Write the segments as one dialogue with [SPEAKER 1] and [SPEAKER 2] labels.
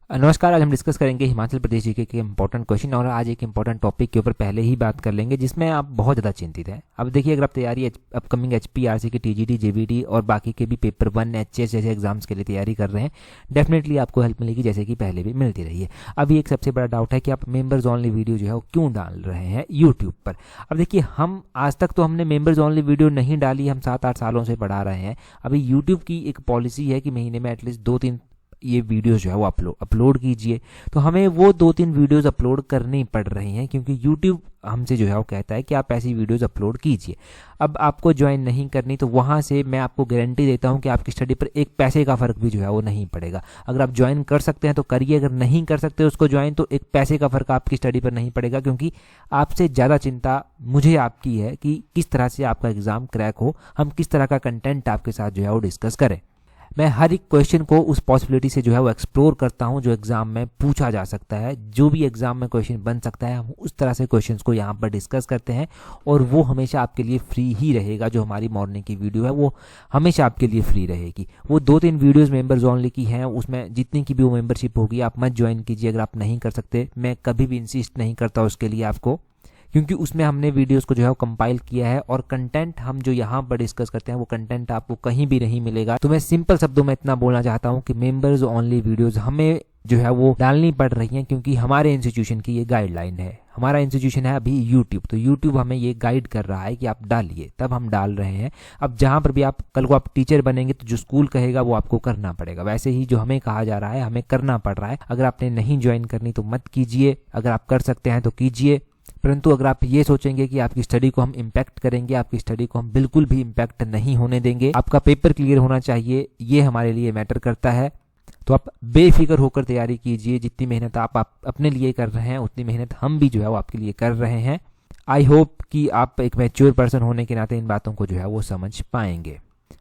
[SPEAKER 1] नमस्कार। आज हम डिस्कस करेंगे हिमाचल प्रदेश जीके के इंपॉर्टेंट क्वेश्चन और आज एक इंपॉर्टेंट टॉपिक के ऊपर पहले ही बात कर लेंगे जिसमें आप बहुत ज़्यादा चिंतित हैं। अब देखिए, अगर आप तैयारी अपकमिंग एचपीआरसी की टीजीटी जेबीटी और बाकी के भी पेपर 1 एचएस जैसे एग्जाम्स के लिए तैयारी कर रहे हैं, डेफिनेटली आपको हेल्प मिलेगी जैसे कि पहले भी मिलती रही है। अभी एक सबसे बड़ा डाउट है कि आप मेंबर्स ओनली वीडियो जो है वो क्यों डाल रहे हैं यूट्यूब पर। अब देखिए, हम आज तक तो हमने मेंबर्स ओनली वीडियो नहीं डाली, हम 7-8 सालों से पढ़ा रहे हैं। अभी यूट्यूब की एक पॉलिसी है कि महीने में एटलीस्ट 2-3 ये वीडियोस जो है वो अपलोड कीजिए। तो हमें वो 2-3 वीडियोस अपलोड करनी पड़ रही हैं क्योंकि यूट्यूब हमसे जो है वो कहता है कि आप ऐसी वीडियोस अपलोड कीजिए। अब आपको ज्वाइन नहीं करनी तो वहाँ से मैं आपको गारंटी देता हूँ कि आपकी स्टडी पर एक पैसे का फ़र्क भी जो है वो नहीं पड़ेगा। अगर आप ज्वाइन कर सकते हैं तो करिए, अगर नहीं कर सकते उसको ज्वाइन तो एक पैसे का फ़र्क आपकी स्टडी पर नहीं पड़ेगा, क्योंकि आपसे ज़्यादा चिंता मुझे आपकी है कि किस तरह से आपका एग्ज़ाम क्रैक हो, हम किस तरह का कंटेंट आपके साथ जो है वो डिस्कस करें। मैं हर एक क्वेश्चन को उस पॉसिबिलिटी से जो है वो एक्सप्लोर करता हूं जो एग्जाम में पूछा जा सकता है। जो भी एग्जाम में क्वेश्चन बन सकता है हम उस तरह से क्वेश्चंस को यहाँ पर डिस्कस करते हैं और वो हमेशा आपके लिए फ्री ही रहेगा। जो हमारी मॉर्निंग की वीडियो है वो हमेशा आपके लिए फ्री रहेगी। वो 2-3 वीडियोज़ मेंबर्स ओनली की हैं, उसमें जितनी की भी वो मेंबरशिप होगी आप मत ज्वाइन कीजिए अगर आप नहीं कर सकते। मैं कभी भी इंसिस्ट नहीं करता उसके लिए आपको, क्योंकि उसमें हमने वीडियोस को जो है वो कंपाइल किया है और कंटेंट हम जो यहाँ पर डिस्कस करते हैं वो कंटेंट आपको कहीं भी नहीं मिलेगा। तो मैं सिंपल शब्दों में इतना बोलना चाहता हूँ कि मेंबर्स ओनली वीडियोस हमें जो है वो डालनी पड़ रही हैं क्योंकि हमारे इंस्टीट्यूशन की ये गाइडलाइन है। हमारा इंस्टीट्यूशन है अभी यूट्यूब, तो यूट्यूब हमें ये गाइड कर रहा है कि आप डालिए, तब हम डाल रहे हैं। अब जहाँ पर भी आप कल को आप टीचर बनेंगे तो जो स्कूल कहेगा वो आपको करना पड़ेगा, वैसे ही जो हमें कहा जा रहा है हमें करना पड़ रहा है। अगर आपने नहीं ज्वाइन करनी तो मत कीजिए, अगर आप कर सकते हैं तो कीजिए। परंतु अगर आप ये सोचेंगे कि आपकी स्टडी को हम इम्पैक्ट करेंगे, आपकी स्टडी को हम बिल्कुल भी इम्पैक्ट नहीं होने देंगे। आपका पेपर क्लियर होना चाहिए, ये हमारे लिए मैटर करता है। तो आप बेफिक्र होकर तैयारी कीजिए। जितनी मेहनत आप अपने लिए कर रहे हैं उतनी मेहनत हम भी जो है वो आपके लिए कर रहे हैं। आई होप कि आप एक मैच्योर पर्सन होने के नाते इन बातों को जो है वो समझ पाएंगे।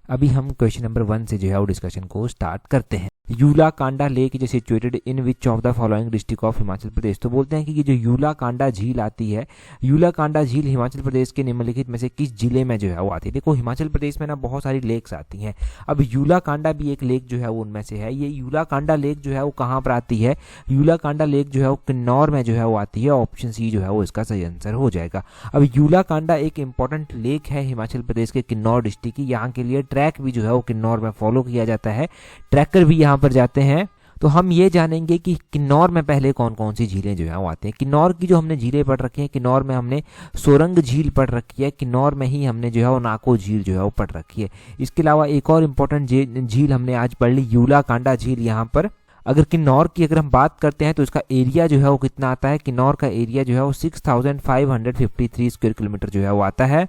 [SPEAKER 1] अभी हम क्वेश्चन नंबर 1 से जो है वो डिस्कशन को स्टार्ट करते हैं। Yula Kanda lake is situated in which of the following district of Himachal Pradesh. तो बोलते हैं कि ये जो यूला कांडा झील आती है, यूला कांडा झील हिमाचल प्रदेश के निम्नलिखित में से किस जिले में जो है वो आती है। देखो, हिमाचल प्रदेश में ना बहुत सारी लेक्स आती हैं। अब यूला कांडा भी एक लेक जो है वो उनमें से है। ये यूला कांडा लेक जो है वो कहाँ पर आती है? यूला कांडा लेक जो है वो किन्नौर में जो है वो आती है। ऑप्शन सी जो है वो इसका सही आंसर हो जाएगा। अब यूला कांडा एक इंपॉर्टेंट लेक है हिमाचल प्रदेश के किन्नौर डिस्ट्रिक्ट की। यहाँ के लिए ट्रैक भी जो है वो किन्नौर में फॉलो किया जाता है, ट्रैकर भी यहाँ पर जाते हैं। तो हम ये जानेंगे कि किन्नौर में पहले कौन कौन सी झीलें जो है वो आती हैं। किन्नौर की जो हमने झीलें पढ़ रखी हैं, किन्नौर में हमने सोरंग झील पढ़ रखी है, किन्नौर में ही हमने जो है वो नाको झील जो है वो पढ़ रखी है। इसके अलावा एक और इम्पोर्टेंट झील हमने आज पढ़ ली, यूला कांडा झील। यहाँ पर अगर किन्नौर की अगर हम बात करते हैं तो इसका एरिया जो है वो कितना आता है? किन्नौर का एरिया जो है वो 6553 स्क्वायर किलोमीटर जो है वो आता है।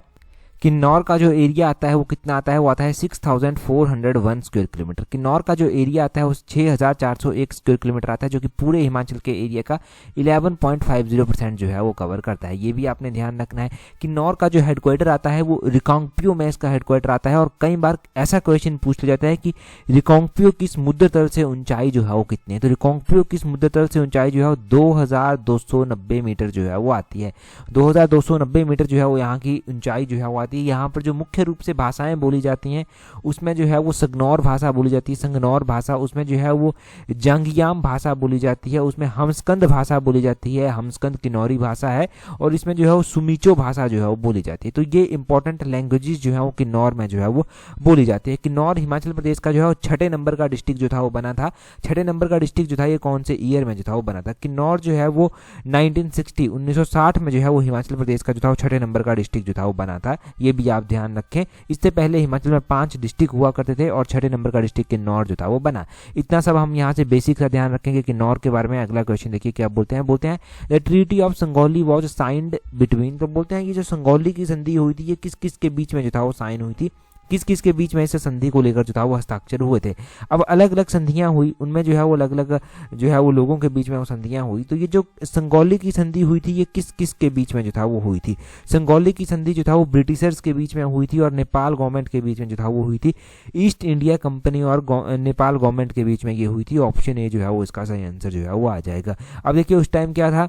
[SPEAKER 1] किन्नौर का जो एरिया आता है वो कितना आता है? वो आता है 6401 स्क्वायर किलोमीटर। किन्नौर का जो एरिया आता है वो 6401 स्क्वायर किलोमीटर आता है, जो कि पूरे हिमाचल के एरिया का 11.50% जो है वो कवर करता है। ये भी आपने ध्यान रखना है। किन्नौर का जो हेडक्वार्टर आता है वो रिकांगपियो में इसका हेडक्वार्टर आता है। और कई बार ऐसा क्वेश्चन पूछ लिया जाता है कि रिकांगपियो की समुद्र तल से ऊंचाई जो है वो कितनी है। तो रिकांगपियो की समुद्र तल से ऊंचाई जो है वो 2290 मीटर जो है वो आती है। 2290 मीटर जो है वो यहाँ की ऊंचाई जो है वो। यहाँ पर जो मुख्य रूप से भाषाएं बोली जाती हैं उसमें जो है वो सगनौर भाषा बोली जाती है, संगनौर भाषा, उसमें जो है वो जांगियाम भाषा बोली जाती है, उसमें हमस्कंद भाषा बोली जाती है, हमस्कंद किन्नौरी भाषा है, और इसमें जो है वो सुमीचो भाषा जो है वो बोली जाती है। तो ये इंपॉर्टेंट लैंग्वेजेस जो है वो किन्नौर में जो है वो बोली जाती है। किन्नौर हिमाचल प्रदेश का जो है वो 6ठे नंबर का डिस्ट्रिक्ट जो था वो बना था। 6ठे नंबर का डिस्ट्रिक्ट जो था ये कौन से ईयर में जो था वो बना था? किन्नौर जो है वो 1960 में जो है वो हिमाचल प्रदेश का जो था वो 6ठे नंबर का डिस्ट्रिक्ट जो था वो बना था। ये भी आप ध्यान रखें। इससे पहले हिमाचल में 5 डिस्ट्रिक्ट हुआ करते थे और 6ठे नंबर का डिस्ट्रिक्ट किन्नौर जो था वो बना। इतना सब हम यहाँ से बेसिक सा ध्यान रखेंगे किन्नौर के बारे में। अगला क्वेश्चन देखिए क्या बोलते हैं the treaty of Sugauli was signed between. तो बोलते हैं कि जो संगौली की संधि हुई थी ये किस किस के बीच में जो था वो साइन हुई थी, किस किस के बीच में इस संधि को लेकर जो था वो हस्ताक्षर हुए थे। अब अलग अलग संधियां हुई, उनमें जो है वो अलग अलग जो है वो लोगों के बीच में वो संधियां हुई। तो ये जो संगौली की संधि हुई थी ये किस किस के बीच में जो था वो हुई थी? संगौली की संधि जो था वो ब्रिटिशर्स के बीच में हुई थी और नेपाल गवर्नमेंट के बीच में जो था वो हुई थी। ईस्ट इंडिया कंपनी और नेपाल गवर्नमेंट के बीच में ये हुई थी। ऑप्शन ए जो है वो इसका सही आंसर जो है वो आ जाएगा। अब देखिए उस टाइम क्या था,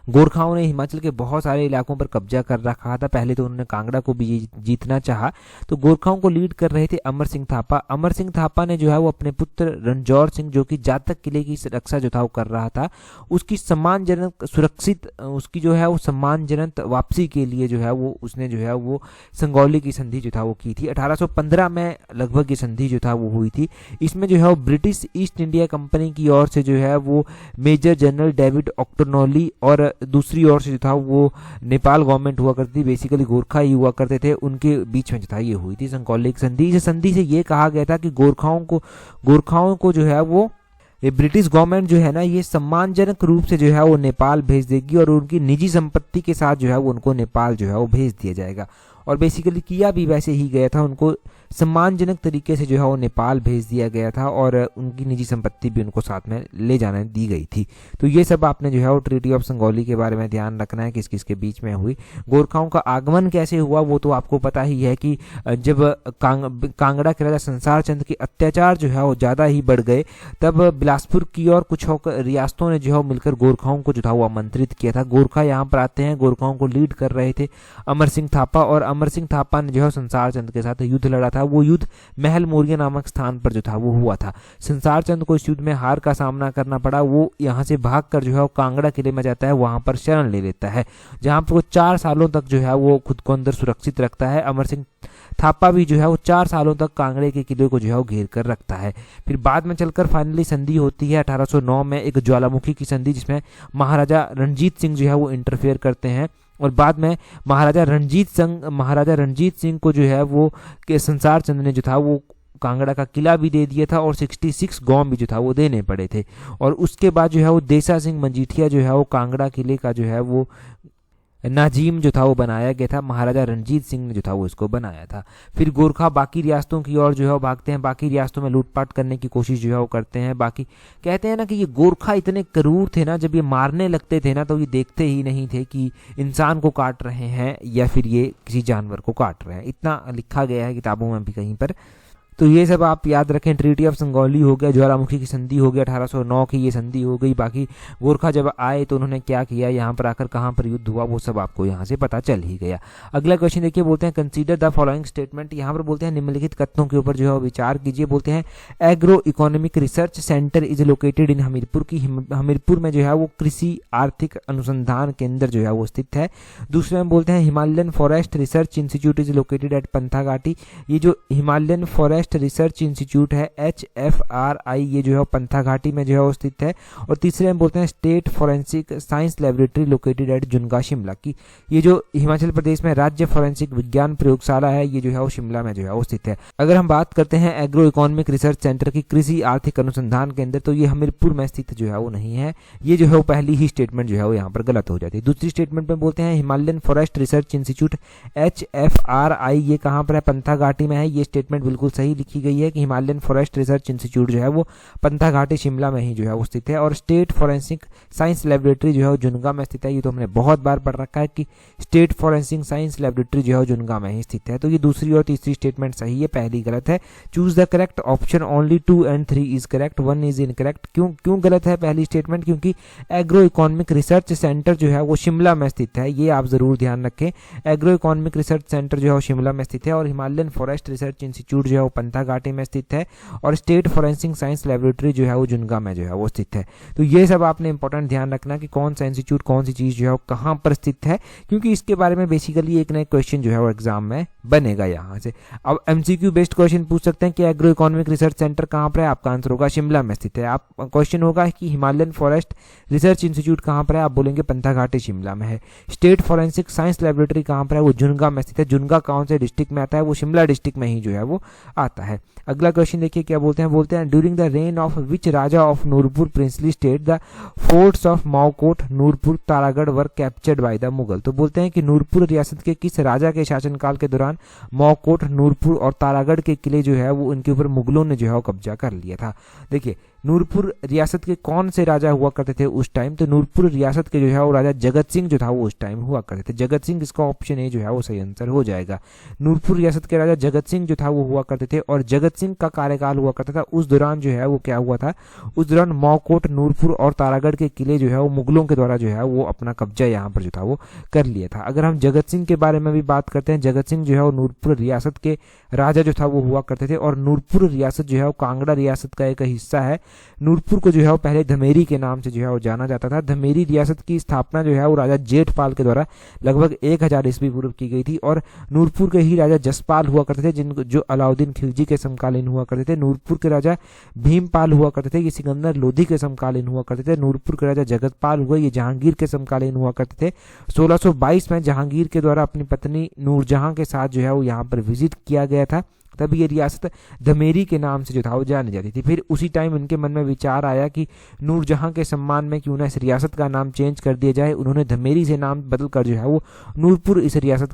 [SPEAKER 1] गोरखाओं ने हिमाचल के बहुत सारे इलाकों पर कब्जा कर रखा था। पहले तो उन्होंने कांगड़ा को भी जीतना चाहा, तो गोरखाओं को लीड कर रहे थे अमर सिंह थापा। अमर सिंह थापा ने जो है वो अपने पुत्र रणजौर सिंह, जो कि जातक किले की रक्षा जो था वो कर रहा था, उसकी सम्मानजनक सुरक्षित उसकी जो है वो सम्मानजनक वापसी के लिए जो है वो उसने जो है वो संगौली की संधि जो था वो की थी। 1815 में लगभग ये संधि जो था वो हुई थी। इसमें जो है वो ब्रिटिश ईस्ट इंडिया कंपनी की ओर से जो है वो मेजर जनरल डेविड ऑक्टोनॉली और दूसरी ओर से जो था वो नेपाल गवर्नमेंट हुआ करती थी, बेसिकली गोरखा ही हुआ करते थे, उनके बीच में जो था ये हुई थी संगौली की संधि। इस संधि से ये कहा गया था कि गोरखाओं को जो है वो ये ब्रिटिश गवर्नमेंट जो है ना ये सम्मानजनक रूप से जो है वो नेपाल भेज देगी और उनकी निजी संपत्ति के साथ जो है वो उनको नेपाल जो है वो भेज दिया जाएगा। और बेसिकली किया भी वैसे ही गया था, उनको सम्मानजनक तरीके से जो है वो नेपाल भेज दिया गया था और उनकी निजी संपत्ति भी उनको साथ में ले जाने दी गई थी। तो ये सब आपने जो है वो ट्रीटी ऑफ संगौली के बारे में ध्यान रखना है, किस किस के बीच में हुई। गोरखाओं का आगमन कैसे हुआ वो तो आपको पता ही है कि जब कांगड़ा के राजा संसार चंद के अत्याचार जो है वो ज़्यादा ही बढ़ गए, तब बिलासपुर की और कुछ रियासतों ने जो है मिलकर गोरखाओं को जो था वो आमंत्रित किया था। गोरखा यहाँ पर आते हैं, गोरखाओं को लीड कर रहे थे अमर सिंह थापा, और अमर सिंह थापा ने जो है संसार चंद के साथ युद्ध लड़ा था। वो युद्ध महल मोरिया नामक स्थान पर जो था वो हुआ था। संसार चंद को इस युद्ध में हार का सामना करना पड़ा। वो यहाँ से भागकर जो है वो कांगड़ा किले में जाता है, वहां पर शरण ले लेता है, जहां पर वो 4 सालों तक जो है वो खुद को अंदर सुरक्षित रखता है। अमर सिंह थापा भी जो है वो 4 सालों तक कांगड़े के किले को जो है वो घेर कर रखता है। फिर बाद में चलकर फाइनली संधि होती है 1809 में, एक ज्वालामुखी की संधि, जिसमें महाराजा रणजीत सिंह जो है वो इंटरफेयर करते हैं और बाद में महाराजा रणजीत सिंह को जो है वो के संसार चंद ने जो था वो कांगड़ा का किला भी दे दिया था और 66 गांव भी जो था वो देने पड़े थे। और उसके बाद जो है वो देसा सिंह मजीठिया जो है वो कांगड़ा किले का जो है वो नाजीम जो था वो बनाया गया था। महाराजा रणजीत सिंह ने जो था वो इसको बनाया था। फिर गोरखा बाकी रियासतों की ओर जो है वो भागते हैं, बाकी रियासतों में लूटपाट करने की कोशिश जो है वो करते हैं। बाकी कहते हैं ना कि ये गोरखा इतने क्रूर थे ना, जब ये मारने लगते थे ना तो ये देखते ही नहीं थे कि इंसान को काट रहे हैं या फिर ये किसी जानवर को काट रहे हैं। इतना लिखा गया है किताबों में भी कहीं पर। तो ये सब आप याद रखें। ट्रीटी ऑफ संगौली हो गया, ज्वालामुखी की संधि हो गया, 1809 की ये संधि हो गई। बाकी गोरखा जब आए तो उन्होंने क्या किया, यहाँ पर आकर कहाँ पर युद्ध हुआ, वो सब आपको यहाँ से पता चल ही गया। अगला क्वेश्चन देखिए, बोलते हैं कंसीडर द फॉलोइंग स्टेटमेंट। यहाँ पर बोलते हैं निम्नलिखित कथनों के ऊपर जो है विचार कीजिए। बोलते हैं agro economic research centre is located in Hamirpur की हमीरपुर में जो है वो कृषि आर्थिक अनुसंधान केंद्र जो है वो स्थित है। दूसरे में बोलते हैं Himalayan forest research institute is located at Panthaghati. ये जो हिमालयन फॉरेस्ट रिसर्च इंस्टीट्यूट है HFRI, ये जो है पंथाघाटी में जो है वो स्थित है। और तीसरे में बोलते हैं state forensic science laboratory located at Junga Shimla की। ये जो हिमाचल प्रदेश में राज्य फॉरेंसिक विज्ञान प्रयोगशाला है, ये जो है वो शिमला में जो है वो स्थित है। अगर हम बात करते हैं एग्रो इकोनॉमिक रिसर्च सेंटर की कृषि आर्थिक अनुसंधान केंद्र, तो ये हमीरपुर में स्थित जो है वो नहीं है। ये जो है वो पहली ही स्टेटमेंट जो है वो यहाँ पर गलत हो जाती है। दूसरी स्टेटमेंट में बोलते हैं Himalayan forest research institute HFRI, ये कहाँ पर है, पंथाघाटी में है। ये स्टेटमेंट बिल्कुल सही लिखी गई है कि हिमालयन फॉरेस्ट रिसर्च इंस्टीट्यूट जो है वो पंथाघाटी शिमला में ही जो है वो स्थित है। और स्टेट फॉरेंसिक साइंस लैबोरेटरी जो है वो जुनगा में स्थित है। ये तो हमने बहुत बार पढ़ रखा है कि स्टेट फॉरेंसिक साइंस लैबोरेटरी जो है वो जुनगा में ही स्थित है। तो ये दूसरी और तीसरी स्टेटमेंट सही है, पहली गलत है। Choose the correct option, only 2 and 3 is correct, 1 is incorrect. क्यों गलत है पहली स्टेटमेंट? क्योंकि एग्रो इकोनॉमिक रिसर्च सेंटर जो है वो शिमला में स्थित है, ये आप जरूर ध्यान रखें। एग्रो इकोनॉमिक रिसर्च सेंटर जो है वो शिमला में स्थित है और हिमालयन फॉरेस्ट रिसर्च इंस्टीट्यूट जो है वो पंथाघाटी में स्थित है और स्टेट फॉरेंसिक साइंस लैबोरेटरी जो है वो जुनगा में जो है वो स्थित है। तो ये सब आपने इंपॉर्टेंट ध्यान रखना कि कौन सा इंस्टीट्यूट कौन सी चीज जो है वो कहाँ पर स्थित है, क्योंकि इसके बारे में बेसिकली एक नया क्वेश्चन जो है वो एग्जाम में बनेगा यहाँ से। अब MCQ बेस्ड क्वेश्चन पूछ सकते हैं कि एग्रो इकोनॉमिक रिसर्च सेंटर कहाँ पर है, आपका आंसर होगा शिमला में स्थित है। आप क्वेश्चन होगा कि हिमालयन फॉरेस्ट रिसर्च इंस्टीट्यूट कहाँ पर है, आप बोलेंगे पंथाघाटी शिमला में है। स्टेट फॉरेंसिक साइंस लैबोरेटरी कहाँ पर है, वो जुनगा में स्थित है। जुनगा कौन से डिस्ट्रिक्ट में आता है, वो शिमला डिस्ट्रिक्ट में ही जो है वो आता है। अगला क्वेश्चन देखिए क्या बोलते हैं during the reign of which Raja of Nurpur princely state the forts of Maokot Nurpur Taragarh were captured by the Mughal. तो बोलते हैं कि नूरपुर रियासत के किस राजा के शासनकाल के दौरान माओकोट नूरपुर और तारागढ़ के किले जो है वो उनके ऊपर मुगलों ने जो है वो कब्जा कर लिया था। देखिए नूरपुर रियासत के कौन से राजा हुआ करते थे उस टाइम? तो नूरपुर रियासत के जो है वो राजा जगत सिंह जो था वो उस टाइम हुआ करते थे। जगत सिंह, इसका ऑप्शन ए जो है वो सही आंसर हो जाएगा। नूरपुर रियासत के राजा जगत सिंह जो था वो हुआ करते थे, और जगत सिंह का कार्यकाल हुआ करता था उस दौरान जो है वो क्या हुआ था, उस दौरान मौकोट, नूरपुर और तारागढ़ के किले जो है वो मुगलों के द्वारा जो है वो अपना कब्जा यहाँ पर जो था वो कर लिया था। अगर हम जगत सिंह के बारे में भी बात करते हैं, जगत सिंह जो है वो नूरपुर रियासत के राजा जो था वो हुआ करते थे, और नूरपुर रियासत जो है वो कांगड़ा रियासत का एक हिस्सा है। नूरपुर को जो है वो पहले धमेरी के नाम से जो है वो जाना जाता था। धमेरी रियासत की स्थापना जो है वो राजा जेठपाल के द्वारा लगभग 1000 ईस्वी पूर्व की गई थी, और नूरपुर के ही राजा जसपाल हुआ करते थे जिनको जो अलाउद्दीन खिलजी के समकालीन हुआ करते थे। नूरपुर के राजा भीमपाल हुआ करते थे, ये सिकंदर लोधी के समकालीन हुआ करते थे। नूरपुर के राजा जगतपाल हुए, ये जहांगीर के समकालीन हुआ करते थे। 1622 में जहांगीर के द्वारा अपनी पत्नी नूरजहां के साथ जो है वो यहाँ पर विजिट किया गया था, तब ये रियासत धमेरी के नाम से जो था वो जानी जाती थी। फिर उसी टाइम उनके मन में विचार आया कि नूरजहां के सम्मान में क्यों ना इस रियासत का नाम चेंज कर दिया जाए। उन्होंने धमेरी से नाम बदलकर जो है वो नूरपुर इस रियासत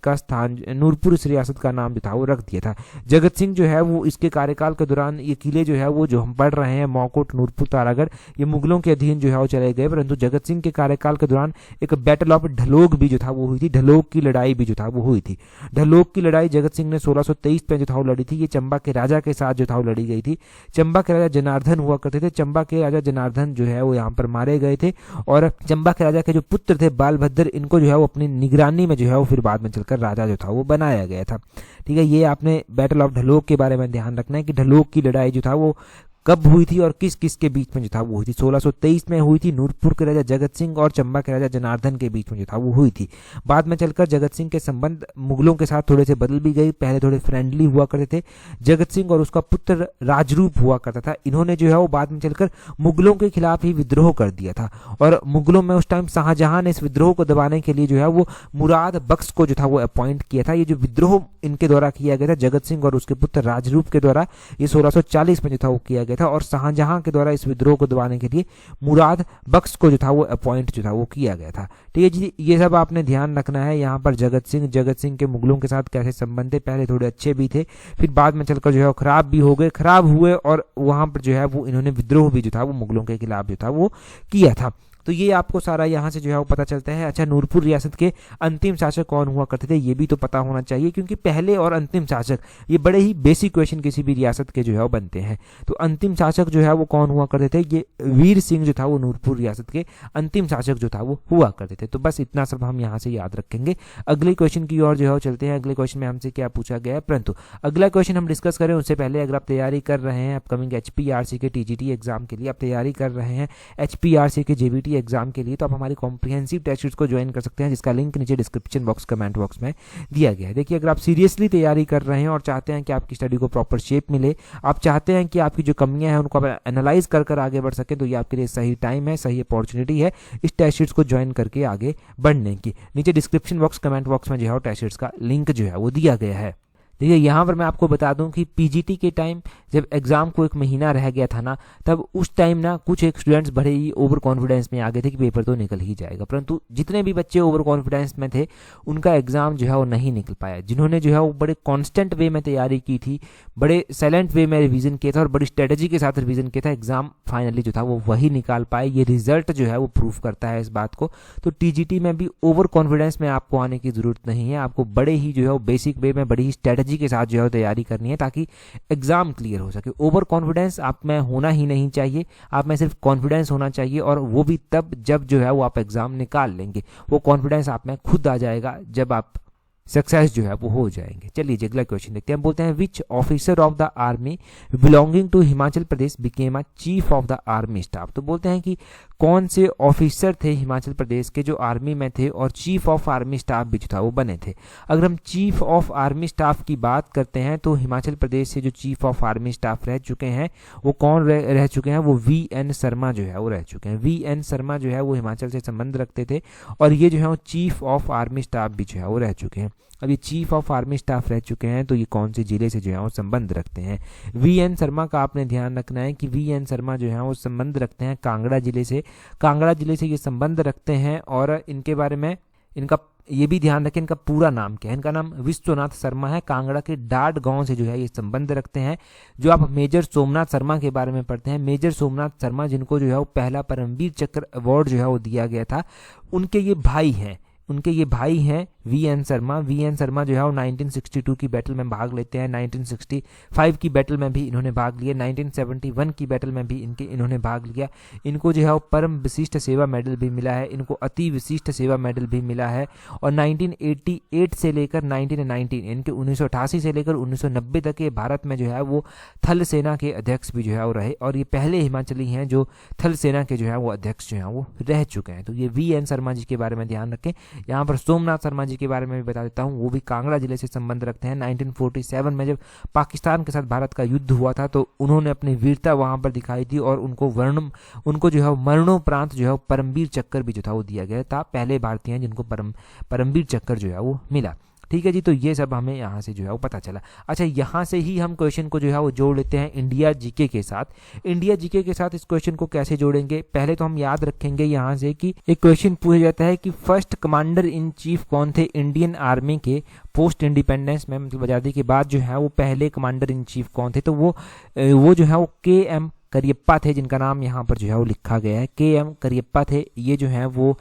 [SPEAKER 1] का नाम जो था वो रख दिया था। जगत सिंह जो है वो इसके कार्यकाल के दौरान ये किले जो है वो जो हम पढ़ रहे हैं, मौकोट, नूरपुर, तारागढ़, ये मुगलों के अधीन जो है वो चले गए। परंतु जगत सिंह के कार्यकाल के दौरान एक बैटल ऑफ ढलोग भी जो था वो हुई थी, ढलोग की लड़ाई भी जो था वो हुई थी। ढलोग की लड़ाई जगत सिंह ने 1623 में जो था वो लड़ी थी। ये चंबा के राजा के साथ जो था वो लड़ी गई थी। चंबा के राजा जनार्दन हुआ करते थे। चंबा के राजा जनार्दन जो है वो यहाँ पर मारे गए थे, और चंबा के राजा के जो पुत्र थे बालभद्र, इनको जो है वो अपनी निगरानी में जो है वो फिर बाद में चलकर राजा जो था वो बनाया गया था। ठीक है, ये आपने बैटल ऑफ ढलोग के बारे में ध्यान रखना है कि ढलोग की लड़ाई जो था वो कब हुई थी और किस किस के बीच में जो था वो हुई थी। 1623 में हुई थी, नूरपुर के राजा जगत सिंह और चंबा के राजा जनार्दन के बीच में जो था वो हुई थी। बाद में चलकर जगत सिंह के संबंध मुगलों के साथ थोड़े से बदल भी गई, पहले थोड़े फ्रेंडली हुआ करते थे। जगत सिंह और उसका पुत्र राजरूप हुआ करता था, इन्होंने जो है वो बाद में चलकर मुगलों के खिलाफ ही विद्रोह कर दिया था, और मुगलों में उस टाइम शाहजहां ने इस विद्रोह को दबाने के लिए जो है वो मुराद बख्श को जो था वो अपॉइंट किया था। ये जो विद्रोह इनके द्वारा किया गया था, जगत सिंह और उसके पुत्र राजरूप के द्वारा, ये 1640 में जो था वो किया गया था, और शाहजहां के द्वारा इस विद्रोह को दबाने के लिए मुराद बख्श को जो था वो अपॉइंट जो था वो किया गया था। ठीक है जी, ये सब आपने ध्यान रखना है। यहाँ पर जगत सिंह के मुगलों के साथ कैसे संबंध थे, पहले थोड़े अच्छे भी थे, फिर बाद में चलकर जो है खराब भी हो गए, खराब हुए, और वहां पर जो है वो इन्होंने विद्रोह भी जो था वो मुगलों के खिलाफ जो था वो किया था। तो ये आपको सारा यहाँ से जो है वो पता चलता है। अच्छा, नूरपुर रियासत के अंतिम शासक कौन हुआ करते थे, ये भी तो पता होना चाहिए, क्योंकि पहले और अंतिम शासक ये बड़े ही बेसिक क्वेश्चन किसी भी रियासत के जो है वो बनते हैं। तो अंतिम शासक जो है वो कौन हुआ करते थे, ये वीर सिंह जो था वो नूरपुर रियासत के अंतिम शासक जो था वो हुआ करते थे। तो बस इतना सब हम यहाँ से याद रखेंगे। अगले क्वेश्चन की ओर जो है चलते हैं। अगले क्वेश्चन में हमसे क्या पूछा गया है, परंतु अगला क्वेश्चन हम डिस्कस करें उससे पहले, अगर आप तैयारी कर रहे हैं अपकमिंग HPRC के TGT एग्जाम के लिए, आप तैयारी कर रहे हैं HPRC के JBT एग्जाम के लिए, तो आप हमारी कॉम्प्रिहेंसिव टेस्ट सीरीज को ज्वाइन कर सकते हैं, जिसका लिंक नीचे डिस्क्रिप्शन बॉक्स, कमेंट बॉक्स में दिया गया है। देखिए, अगर आप सीरियसली तैयारी कर रहे हैं और चाहते हैं कि आपकी स्टडी को प्रॉपर शेप मिले, आप चाहते हैं कि आपकी जो कमियां हैं उनको आप एनालाइज कर आगे बढ़ सकें, तो ये आपके लिए सही टाइम है, सही अपॉर्चुनिटी है इस टेस्ट सीरीज को ज्वाइन करके आगे बढ़ने की। नीचे डिस्क्रिप्शन बॉक्स, कमेंट बॉक्स में जो है टेस्ट सीरीज का लिंक जो है वो दिया गया है। देखिए, यहाँ पर मैं आपको बता दूं कि PGT के टाइम जब एग्जाम को 1 महीना रह गया था ना, तब उस टाइम ना कुछ एक स्टूडेंट्स बड़े ही ओवर कॉन्फिडेंस में आ गए थे कि पेपर तो निकल ही जाएगा, परंतु जितने भी बच्चे ओवर कॉन्फिडेंस में थे उनका एग्जाम जो है वो नहीं निकल पाया। जिन्होंने जो है वो बड़े कॉन्स्टेंट वे में तैयारी की थी, बड़े साइलेंट वे में रिवीजन किया था और बड़ी स्ट्रेटेजी के साथ रिवीजन किया था, एग्जाम फाइनली जो था वो वही निकाल पाए। ये रिजल्ट जो है वो प्रूव करता है इस बात को। तो TGT में भी ओवर कॉन्फिडेंस में आपको आने की जरूरत नहीं है, आपको बड़े ही जो है वो बेसिक वे में बड़ी ही स्ट्रेटेजी के साथ जो है तैयारी करनी है ताकि एग्जाम क्लियर हो सके। ओवर कॉन्फिडेंस आप में होना ही नहीं चाहिए, आप में सिर्फ कॉन्फिडेंस होना चाहिए, और वो भी तब जब जो है वो आप एग्जाम निकाल लेंगे। वो कॉन्फिडेंस आप में खुद आ जाएगा जब आप सक्सेस जो है वो हो जाएंगे। चलिए अगला क्वेश्चन देखते हैं। बोलते हैं which officer of the army belonging to Himachal Pradesh became a chief of the army staff. तो बोलते हैं कि कौन से ऑफिसर थे हिमाचल प्रदेश के जो आर्मी में थे और चीफ ऑफ आर्मी स्टाफ भी जो था वो बने थे। अगर हम चीफ ऑफ आर्मी स्टाफ की बात करते हैं तो हिमाचल प्रदेश से जो चीफ ऑफ आर्मी स्टाफ रह चुके हैं वो कौन रह चुके हैं, वो VN शर्मा जो है वो रह चुके हैं। VN शर्मा जो है वो हिमाचल से संबंध रखते थे और ये जो है वो चीफ ऑफ आर्मी स्टाफ भी जो है वो रह चुके हैं। अब ये चीफ ऑफ आर्मी स्टाफ रह चुके हैं तो ये कौन से जिले से जो है वो संबंध रखते हैं। VN शर्मा का आपने ध्यान रखना है कि VN शर्मा जो है वो संबंध रखते हैं कांगड़ा जिले से। कांगड़ा जिले से ये संबंध रखते हैं और इनके बारे में इनका ये भी ध्यान रखें इनका पूरा नाम क्या है। इनका नाम विश्वनाथ शर्मा है, कांगड़ा के डाट गांव से जो है ये संबंध रखते हैं। जो आप मेजर सोमनाथ शर्मा के बारे में पढ़ते हैं, मेजर सोमनाथ शर्मा जिनको जो है वो पहला परमवीर चक्र अवार्ड जो है वो दिया गया था, उनके ये भाई हैं V N Sharma. V N Sharma जो है वो 1962 की बैटल में भाग लेते हैं, 1965 की बैटल में भी इन्होंने भाग लिया, 1971 की बैटल में भी इन्होंने भाग लिया। इनको जो है वो परम विशिष्ट सेवा मेडल भी मिला है, इनको अति विशिष्ट सेवा मेडल भी मिला है। और 1988 से लेकर 1919 इनके 1988 से लेकर 1990 तक ये भारत में जो है वो थल सेना के अध्यक्ष भी जो है वो रहे, और ये पहले हिमाचली हैं जो थल सेना के जो है वो अध्यक्ष जो है वो रह चुके हैं। तो ये वी एन शर्मा जी के बारे में ध्यान रखें। यहाँ पर सोमनाथ शर्मा जी के बारे में भी बता देता हूँ, वो भी कांगड़ा जिले से संबंध रखते हैं। 1947 में जब पाकिस्तान के साथ भारत का युद्ध हुआ था तो उन्होंने अपनी वीरता वहां पर दिखाई थी, और उनको जो है मरणोपरांत जो है परमवीर चक्र भी जो था वो दिया गया था। पहले भारतीय हैं जिनको परमवीर चक्र जो है वो मिला। ठीक है जी, तो ये सब हमें यहाँ से जो है वो पता चला। अच्छा, यहाँ से ही हम क्वेश्चन को जो है वो जोड़ लेते हैं इंडिया जीके के साथ। इंडिया जीके के साथ इस क्वेश्चन को कैसे जोड़ेंगे, पहले तो हम याद रखेंगे यहाँ से कि एक क्वेश्चन पूछा जाता है कि फर्स्ट कमांडर इन चीफ कौन थे इंडियन आर्मी के पोस्ट इंडिपेंडेंस में, मतलब आज़ादी के बाद जो है वो पहले कमांडर इन चीफ कौन थे। तो वो जो है वो KM करियप्पा थे, जिनका नाम यहाँ पर जो है वो लिखा गया है, KM करियप्पा थे। ये जो है वो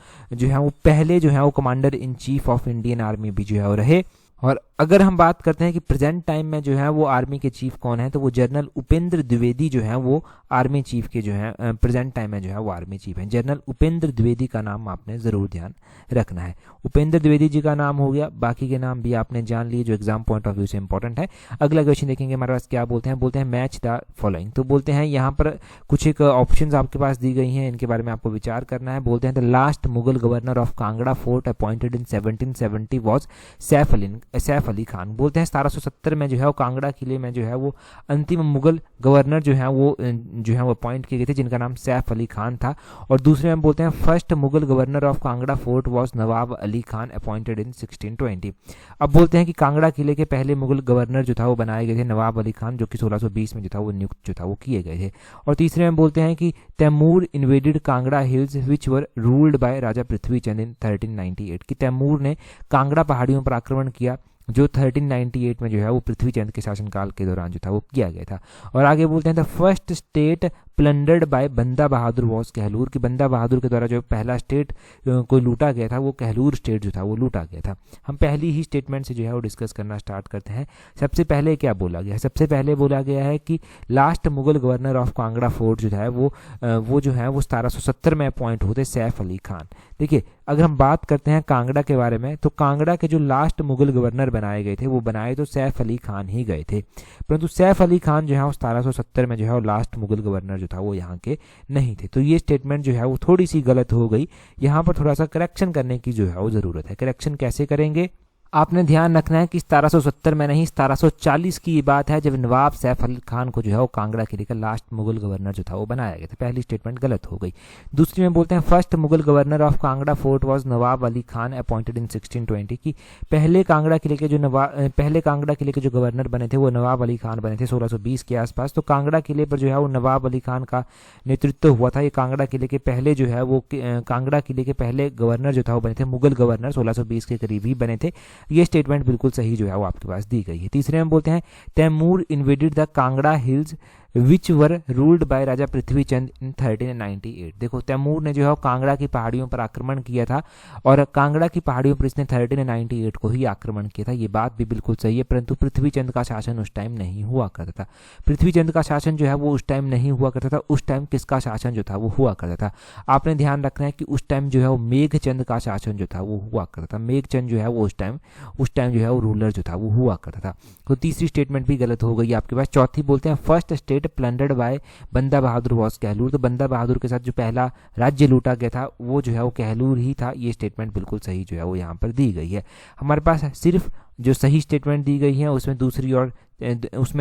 [SPEAKER 1] पहले जो है वो commander in chief of Indian army भी जो है वो रहे। और अगर हम बात करते हैं कि प्रेजेंट टाइम में जो है वो आर्मी के चीफ कौन है, तो वो जनरल उपेंद्र द्विवेदी जो है वो आर्मी चीफ के जो है प्रेजेंट टाइम में जो है वो आर्मी चीफ है। जनरल उपेंद्र द्विवेदी का नाम आपने जरूर ध्यान रखना है। उपेंद्र द्विवेदी जी का नाम हो गया, बाकी के नाम भी आपने जान लिए जो एग्जाम पॉइंट ऑफ व्यू से इंपॉर्टेंट है। अगला क्वेश्चन देखेंगे हमारे पास क्या बोलते हैं मैच द फॉलोइंग। तो बोलते हैं यहाँ पर कुछ एक ऑप्शंस आपके पास दी गई हैं, इनके बारे में आपको विचार करना है। बोलते हैं the last Mughal governor of Kangra fort appointed in 1770 was Saif Ali Khan. बोलते हैं 1770 में जो है वो कांगड़ा किले में जो है वो अंतिम मुगल गवर्नर जो है वो अपॉइंट किए गए थे, जिनका नाम सैफ अली खान था। और दूसरे में बोलते हैं first Mughal governor of Kangra fort was Nawab Ali Khan appointed in 1620। अब बोलते हैं कि कांगड़ा किले के पहले मुगल गवर्नर जो था वो बनाए गए थे नवाब अली खान, जो कि 1620 में जो था वो नियुक्त जो था वो किए गए थे। और तीसरे में बोलते हैं कि Timur invaded Kangra hills which were ruled by Raja Prithvichand in 1398, कि तैमूर ने कांगड़ा पहाड़ियों पर आक्रमण किया जो 1398 में जो है वो पृथ्वीचंद के शासनकाल के दौरान जो था वो किया गया था। और आगे बोलते हैं the first state plundered by Banda Bahadur was Kahlur, कि बंदा बहादुर के द्वारा जो पहला स्टेट को लूटा गया था वो कहलूर स्टेट जो था वो लूटा गया था। हम पहली ही स्टेटमेंट से जो है वो डिस्कस करना स्टार्ट करते हैं। सबसे पहले क्या बोला गया है, सबसे पहले बोला गया है कि last Mughal governor of Kangra fort जो है वो जो है वो 1770 में अपॉइंट होते सैफ अली खान। देखिए, अगर हम बात करते हैं कांगड़ा के बारे में, तो कांगड़ा के जो लास्ट मुगल गवर्नर बनाए गए थे वो बनाए तो सैफ अली खान ही गए थे, परंतु सैफ अली खान जो है वो 1770 में जो है वो लास्ट मुगल गवर्नर जो था वो यहाँ के नहीं थे। तो ये स्टेटमेंट जो है वो थोड़ी सी गलत हो गई, यहाँ पर थोड़ा सा करेक्शन करने की जो है वो जरूरत है। करेक्शन कैसे करेंगे, आपने ध्यान रखना है कि 1770 में नहीं 1740 की ये बात है, जब नवाब सैफ अली खान को जो है वो कांगड़ा किले का लास्ट मुगल गवर्नर जो था वो बनाया गया था। पहली स्टेटमेंट गलत हो गई। दूसरी में बोलते हैं first Mughal governor of Kangra fort was Nawab Ali Khan appointed in 1620, की पहले कांगड़ा किले के जो गवर्नर बने थे वो नवाब अली खान बने थे 1620 के आसपास। तो कांगड़ा किले पर जो है वो नवाब अली खान का नेतृत्व हुआ था। ये कांगड़ा किले के पहले जो है वो कांगड़ा किले के पहले गवर्नर जो था वो बने थे मुगल गवर्नर, 1620 के करीब ही बने थे। ये स्टेटमेंट बिल्कुल सही जो है वो आपके पास दी गई है। तीसरे में बोलते हैं Timur invaded the Kangra hills which were ruled by Raja Prithvichand in 1398। देखो, तैमूर ने जो है कांगड़ा की पहाड़ियों पर आक्रमण किया था, और कांगड़ा की पहाड़ियों पर इसने 1398 को ही आक्रमण किया था। ये बात भी बिल्कुल सही है, परंतु पृथ्वीचंद का शासन उस टाइम नहीं हुआ करता था। पृथ्वीचंद का शासन जो है वो उस टाइम नहीं हुआ करता था। उस टाइम किसका शासन जो था वो हुआ करता था, आपने ध्यान रखना है कि उस टाइम जो है वो मेघचंद का शासन जो था वो हुआ करता था। मेघचंद जो है वो उस टाइम जो है वो रूलर जो था वो हुआ करता था। तो तीसरी स्टेटमेंट भी गलत हो गई आपके पास। चौथी बोलते हैं first state plundered by Banda Bahadur was Kahlur, तो बंदा बहादुर के साथ जो पहला राज्य लूटा गया था वो जो है वो कहलूर ही था। ये स्टेटमेंट बिल्कुल सही जो है वो यहाँ पर दी गई है। हमारे पास सिर्फ जो सही स्टेटमेंट दी गई है उसमें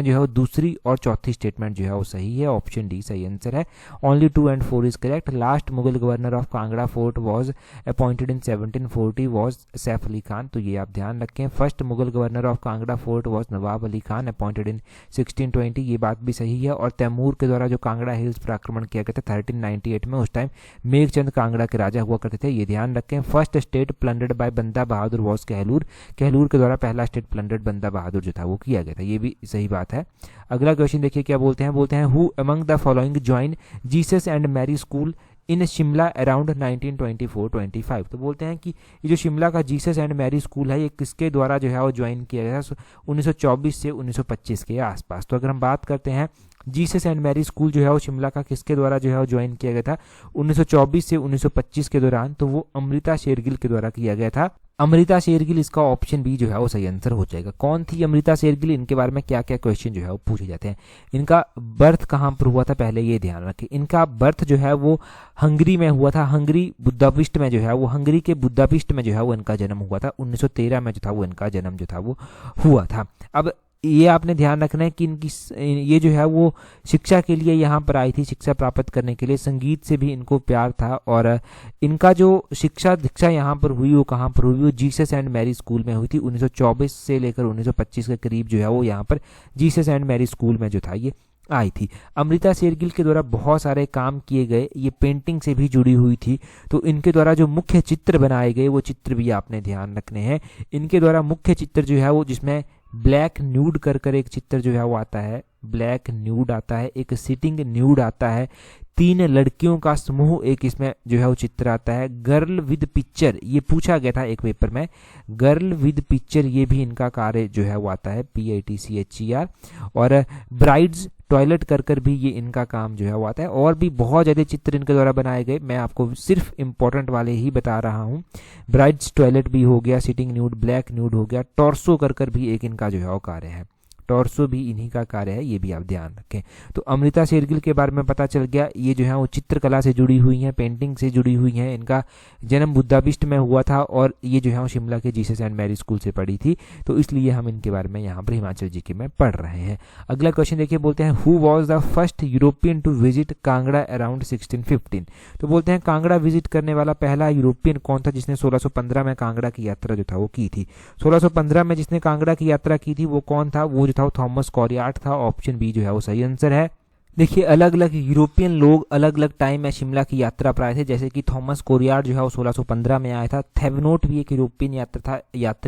[SPEAKER 1] जो है वो दूसरी और चौथी स्टेटमेंट जो है वो सही है। ऑप्शन डी सही आंसर है। Only 2 and 4 is correct. Last Mughal governor of Kangra fort was appointed in 1740 was Saif Ali Khan. तो ये आप ध्यान रखें। First Mughal governor of Kangra fort was Nawab Ali Khan appointed in 1620, ये बात भी सही है। और तैमूर के द्वारा जो कांगड़ा हिल्स पर आक्रमण किया गया था 1398 में, उस टाइम मेघचंद कांगड़ा के राजा हुआ करते थे, ये ध्यान रखें। First state plundered by Banda Bahadur was Kahlur. Kahlur के द्वारा पहला स्टेट प्लंडर्ड बंदा बहादुर जो था वो किया गया था, ये भी सही बात है। अगला क्वेश्चन देखिए क्या बोलते हैं who among the following join Jesus and Mary school in Shimla around 1924-25। तो बोलते हैं कि ये जो शिमला का जीसस एंड मैरी स्कूल है ये किसके द्वारा जो है वो ज्वाइन किया गया 1924 से 1925 के आसपास। तो अगर हम बात करते हैं जीसस एंड मैरी स्कूल जो है वो शिमला का किसके द्वारा जो है वो ज्वाइन किया गया था 1924 से 1925 के दौरान, तो वो अमृता शेरगिल के द्वारा किया गया था। अमृता शेरगिल, इसका ऑप्शन बी जो है वो सही आंसर हो जाएगा। कौन थी अमृता शेरगिल, इनके बारे में क्या क्या क्वेश्चन जो है वो पूछे जाते हैं। इनका बर्थ कहाँ पर हुआ था पहले ये ध्यान रखें। इनका बर्थ जो है वो हंगरी में हुआ था। हंगरी बुदापेस्ट में जो है वो हंगरी के बुदापेस्ट में जो है वो इनका जन्म हुआ था। 1913 में जो था वो इनका जन्म जो था वो हुआ था। अब ये आपने ध्यान रखना है कि इनकी ये जो है वो शिक्षा के लिए यहाँ पर आई थी, शिक्षा प्राप्त करने के लिए। संगीत से भी इनको प्यार था और इनका जो शिक्षा दीक्षा यहाँ पर हुई वो कहाँ पर हुई, वो जीसस एंड मैरी स्कूल में हुई थी। 1924 से लेकर 1925 के करीब जो है वो यहाँ पर जीसस एंड मैरी स्कूल में जो था ये आई थी। अमृता शेरगिल के द्वारा बहुत सारे काम किए गए, ये पेंटिंग से भी जुड़ी हुई थी। तो इनके द्वारा जो मुख्य चित्र बनाए गए वो चित्र भी आपने ध्यान रखने हैं। इनके द्वारा मुख्य चित्र जो है वो जिसमें ब्लैक न्यूड कर एक चित्र जो है वो आता है, ब्लैक न्यूड आता है, एक सिटिंग न्यूड आता है, 3 लड़कियों का समूह एक इसमें जो है वो चित्र आता है, गर्ल विद पिक्चर, ये पूछा गया था एक पेपर में, गर्ल विद पिक्चर ये भी इनका कार्य जो है वो आता है, PITCHER। और ब्राइड्स टॉयलेट कर भी ये इनका काम जो है वो आता है। और भी बहुत ज़्यादा चित्र इनके द्वारा बनाए गए, मैं आपको सिर्फ इंपॉर्टेंट वाले ही बता रहा हूँ। ब्राइड्स टॉयलेट भी हो गया, सिटिंग न्यूड, ब्लैक न्यूड हो गया, टॉर्सो कर भी एक इनका जो है वो कार्य है, टॉर्सो भी इन्हीं का कार्य है, ये भी आप ध्यान रखें। तो अमृता शेरगिल के बारे में पता चल गया, ये जो है वो चित्रकला से जुड़ी हुई हैं, पेंटिंग से जुड़ी हुई हैं। इनका जन्म बुदापेस्ट में हुआ था और ये जो है वो शिमला के जीसस एंड मैरी स्कूल से पढ़ी थी, तो इसलिए हम इनके बारे में यहाँ पर हिमाचल जीके में पढ़ रहे हैं। अगला क्वेश्चन देखिए, बोलते हैं who was the first European to visit Kangra around 1615। तो बोलते हैं कांगड़ा विजिट करने वाला पहला यूरोपियन कौन था जिसने 1615 में कांगड़ा की यात्रा जो था वो की थी। 1615 में जिसने कांगड़ा की यात्रा की थी वो कौन था, वो जो था थॉमस कॉरियार्ट था। ऑप्शन बी जो है वो सही आंसर है। देखिए अलग अलग यूरोपियन लोग अलग अलग टाइम में शिमला की यात्रा पर आए थे, जैसे कि थॉमस कॉरियार्ट जो है वो 1615 में आया था। थेवनोट भी एक यूरोपियन यात्री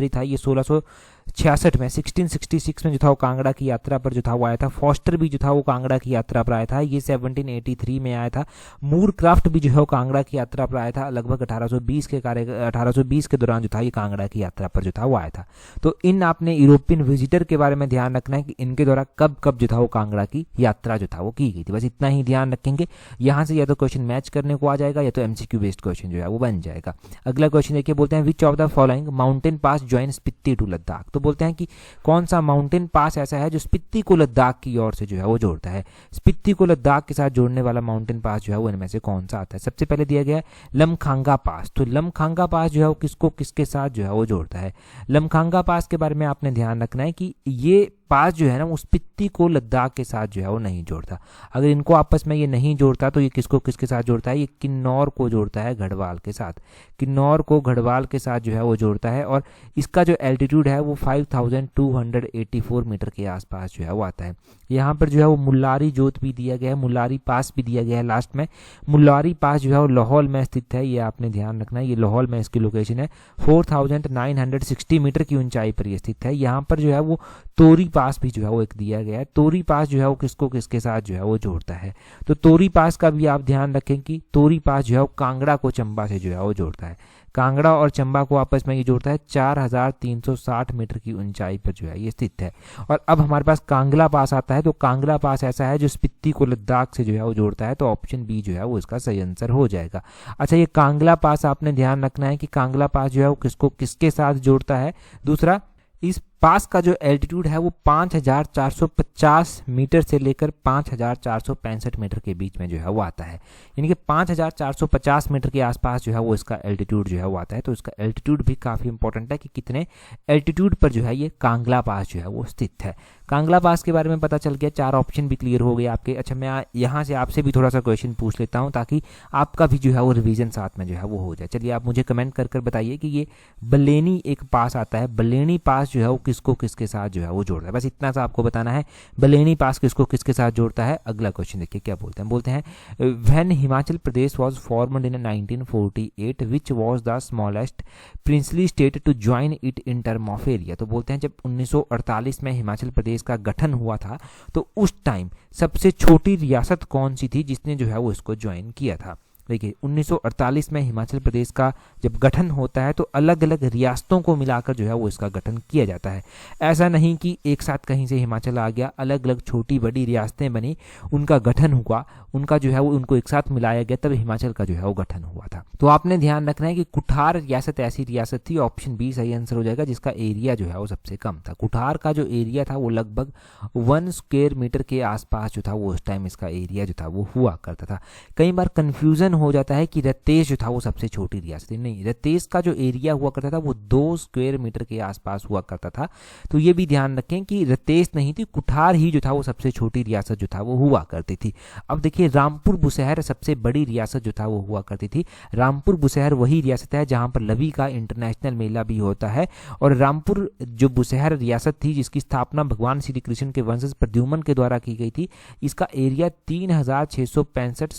[SPEAKER 1] था, ये 1666 में 1666 में जो था वो कांगड़ा की यात्रा पर जो था वो आया था। फॉस्टर भी जो था वो कांगड़ा की यात्रा पर आया था, ये 1783 में आया था। मूर क्राफ्ट भी जो है वो कांगड़ा की यात्रा पर आया था लगभग 1820 के दौरान जो था ये कांगड़ा की यात्रा पर जो था वो आया था। तो इन आपने यूरोपियन विजिटर के बारे में ध्यान रखना है कि इनके द्वारा कब कब जो था वो कांगड़ा की यात्रा जो था वो की गई थी, बस इतना ही ध्यान रखेंगे। यहाँ से या तो क्वेश्चन मैच करने को आ जाएगा या तो MCQ बेस्ड क्वेश्चन जो है वो बन जाएगा। अगला क्वेश्चन देखिए, बोलते हैं which of the following mountain pass join Spiti to Ladakh. तो बोलते हैं कि कौन सा माउंटेन पास ऐसा है जो स्पीति को लद्दाख की ओर से जो है वो जोड़ता है। स्पीति को लद्दाख के साथ जोड़ने वाला माउंटेन पास जो है वो इनमें से कौन सा आता है। सबसे पहले दिया गया है लमखांगा पास। तो लमखांगा पास जो है वो किसको किसके साथ जो है वो जोड़ता है। लमखांगा पास के बारे में आपने ध्यान रखना है कि ये पास जो है ना वो स्पीति को लद्दाख के साथ जो है वो नहीं जोड़ता। अगर इनको आपस में ये नहीं जोड़ता तो ये किसको किसके साथ जोड़ता है, ये किन्नौर को जोड़ता है गढ़वाल के साथ, किन्नौर को गढ़वाल के साथ जो है वो जोड़ता है। और इसका जो एल्टीट्यूड है वो 5284 मीटर के आसपास जो है वो आता है। यहाँ पर जो है वो मुल्लारी जोत भी दिया गया है, मुल्लारी पास भी दिया गया है लास्ट में। मुल्लारी पास जो है वो लाहौल में स्थित है, ये आपने ध्यान रखना है, ये लाहौल में इसकी लोकेशन है। 4960 मीटर की ऊंचाई पर ये स्थित है। यहाँ पर जो है वो तोरी पास भी जो है वो एक दिया गया है। तोरी पास जो है वो किसको किसके साथ जो है वो जोड़ता है। तो तोरी पास का भी आप ध्यान रखें कि तोरी पास जो है वो कांगड़ा को चंबा से जो है वो जोड़ता है। कांगड़ा और चंबा को आपस में ये जोड़ता है 4360 मीटर की ऊंचाई पर जो है ये स्थित है। और अब हमारे पास कांगला पास आता है, तो कांगला पास ऐसा है जो स्पीति को लद्दाख से जो है वो जोड़ता है, तो ऑप्शन बी जो है वो इसका सही आंसर हो जाएगा। अच्छा, ये कांगला पास आपने ध्यान रखना है कि कांगला पास जो है वो किसको किसके साथ जोड़ता है। दूसरा, इस पास का जो एल्टीट्यूड है वो 5450 मीटर से लेकर 5465 मीटर के बीच में जो है वो आता है, यानी कि 5450 मीटर के आसपास जो है वो इसका एल्टीट्यूड जो है वो आता है। तो इसका एल्टीट्यूड भी काफ़ी इंपॉर्टेंट है कि कितने एल्टीट्यूड पर जो है ये कांगला पास जो है वो स्थित है। कांगला पास के बारे में पता चल गया, 4 ऑप्शन भी क्लियर हो गए आपके। अच्छा, मैं यहाँ से आपसे भी थोड़ा सा क्वेश्चन पूछ लेता हूँ ताकि आपका भी जो है वो रिवीजन साथ में जो है वो हो जाए। चलिए आप मुझे कमेंट कर बताइए कि ये बलेनी एक पास आता है, बलेनी पास जो है वो किसको किसके साथ जो है वो जोड़ता है। बस इतना सा आपको बताना है, बलेनी पास किसको किसके साथ जोड़ता है। अगला क्वेश्चन देखिए क्या बोलते हैं। बोलते हैं when Himachal Pradesh was formed in 1948 which was the smallest princely state to join it in term of area. तो बोलते हैं जब 1948 में हिमाचल प्रदेश का गठन हुआ था तो उस टाइम सबसे छोटी रियासत कौन सी थी जिसने जो है वो इसको ज्वाइन किया था। देखिए 1948 में हिमाचल प्रदेश का जब गठन होता है तो अलग अलग रियासतों को मिलाकर जो है वो इसका गठन किया जाता है। ऐसा नहीं कि एक साथ कहीं से हिमाचल आ गया, अलग अलग छोटी बड़ी रियासतें बनी, उनका गठन हुआ, उनका जो है वो उनको एक साथ मिलाया गया, तब हिमाचल का जो है वो गठन हुआ था। तो आपने ध्यान रखना है कि कुठार रियासत ऐसी रियासत थी, ऑप्शन बी सही आंसर हो जाएगा, जिसका एरिया जो है वो सबसे कम था। कुठार का जो एरिया था वो लगभग 1 स्क्वायर मीटर के आसपास जो था वो उस टाइम इसका एरिया जो था वो हुआ करता था। कई बार कंफ्यूजन हो जाता है कि रतेश जो था वो सबसे छोटी रियासत थी, नहीं, रतेश का जो एरिया हुआ करता था वो 2 स्क्वायर मीटर के आसपास हुआ करता था। तो ये भी ध्यान रखें कि रतेश नहीं थी, कुठार ही जो था वो सबसे छोटी रियासत जो था वो हुआ करती थी। अब देखिए रामपुर बुशहर सबसे बड़ी रियासत जो था वो हुआ करती थी। रामपुर बुशहर वही रियासत है जहां पर लवी का इंटरनेशनल मेला भी होता है, और रामपुर जो बुशहर रियासत थी जिसकी स्थापना भगवान श्री कृष्ण के वंशज प्रद्युम्न के द्वारा की गई थी, इसका एरिया 3665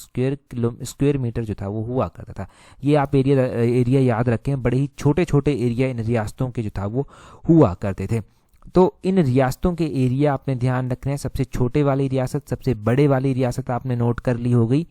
[SPEAKER 1] स्क्वायर मीटर जो था वो हुआ करता था। ये आप एरिया याद रखें, बड़े ही छोटे छोटे एरिया इन रियासतों के जो था वो हुआ करते थे। तो इन रियासतों के एरिया आपने ध्यान रखने हैं, सबसे छोटे वाली रियासत, सबसे बड़े वाली रियासत आपने नोट कर ली हो गई।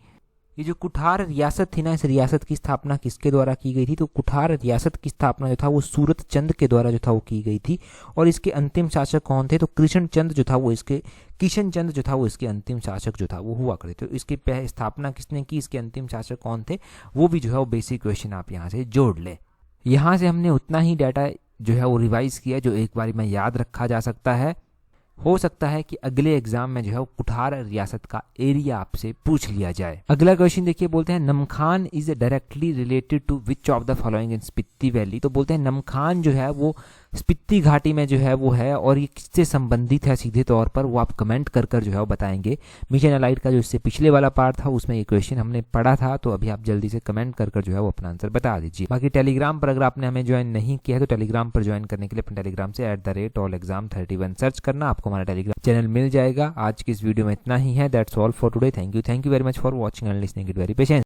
[SPEAKER 1] ये जो कुठार रियासत थी ना, इस रियासत की स्थापना किसके द्वारा की गई थी, तो कुठार रियासत की स्थापना जो था वो सूरत चंद के द्वारा जो था वो की गई थी। और इसके अंतिम शासक कौन थे, तो किशन चंद जो था वो इसके अंतिम शासक जो था वो हुआ करते थे। तो इसकी स्थापना किसने की, इसके अंतिम शासक कौन थे, वो भी जो है वो बेसिक क्वेश्चन आप यहाँ से जोड़ लें। यहाँ से हमने उतना ही डाटा जो है वो रिवाइज किया जो एक बार में याद रखा जा सकता है। हो सकता है कि अगले एग्जाम में जो है वो कुठार रियासत का एरिया आपसे पूछ लिया जाए। अगला क्वेश्चन देखिए, बोलते हैं Namkhan is directly related to which of the following in Spiti valley. तो बोलते हैं नमखान जो है वो स्पीति घाटी में जो है वो है, और ये किससे संबंधित है सीधे तौर पर, वो आप कमेंट कर जो है वो बताएंगे। मिशन एलाइट का जो इससे पिछले वाला पार्ट था उसमें ये क्वेश्चन हमने पढ़ा था, तो अभी आप जल्दी से कमेंट कर जो है वो अपना आंसर बता दीजिए। बाकी टेलीग्राम पर अगर आपने हमें ज्वाइन नहीं किया है तो टेलीग्राम पर ज्वाइन करने के लिए अपने टेलीग्राम से @allexam31 सर्च करना, आपको हमारा टेलीग्राम चैनल मिल जाएगा। आज की इस वीडियो में इतना ही है। That's all for today. Thank you very much for watching and listening it very patient.